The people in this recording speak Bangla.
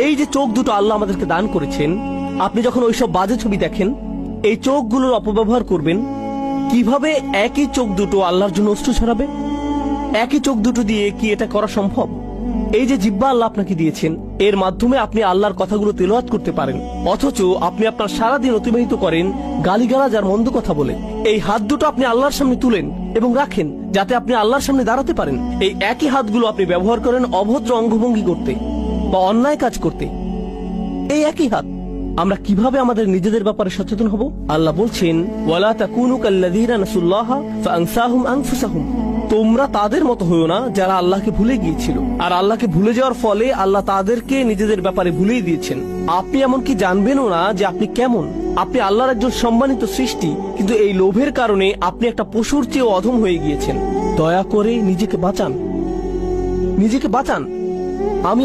এই যে চোখ দুটো আল্লাহ আমাদেরকে দান করেছেন, আপনি যখন ওইসব বাজে ছবি দেখেন, এই চোখগুলোর অপব্যবহার করবেন, কিভাবে একই চোখ দুটো আল্লাহর জন্য অশ্রু ছড়াবে? একই চোখ দুটো দিয়ে কি এটা করা সম্ভব? এই যে জিহ্বা আল্লাহ আপনাকে দিয়েছেন, এর মাধ্যমে আপনি আল্লাহর কথাগুলো তেলাওয়াত করতে পারেন, অথচ আপনি আপনার সারাদিন অতিবাহিত করেন গালিগালাজ আর মন্দ কথা বলে। এই হাত দুটো আপনি আল্লাহর সামনে তুলেন এবং রাখেন, যাতে আপনি আল্লাহর সামনে দাঁড়াতে পারেন। এই একই হাতগুলো আপনি ব্যবহার করেন অভদ্র অঙ্গভঙ্গি করতে বা অন্যায় কাজ করতে। এই একই হাত। আমরা কিভাবে আমাদের নিজেদের ব্যাপারে সচেতন হব? আল্লাহ বলছেন, ওয়ালা তাকুনু কাল্লাযীনা নাসুল্লাহা ফাআনসাহুম আনফুসাহুম। তোমরা তাদের মতো হইও না যারা আল্লাহকে ভুলে গিয়েছিল, আর আল্লাহকে ভুলে যাওয়ার ফলে আল্লাহ তাদেরকে নিজেদের ব্যাপারে ভুলেই দিয়েছেন। আপনি এমনকি জানবেনও না যে আপনি কেমন। আপনি আল্লাহর একজন সম্মানিত সৃষ্টি, কিন্তু এই লোভের কারণে আপনি একটা পশুর চেয়েও অধম হয়ে গিয়েছেন। দয়া করে নিজেকে বাঁচান, নিজেকে বাঁচান। আমি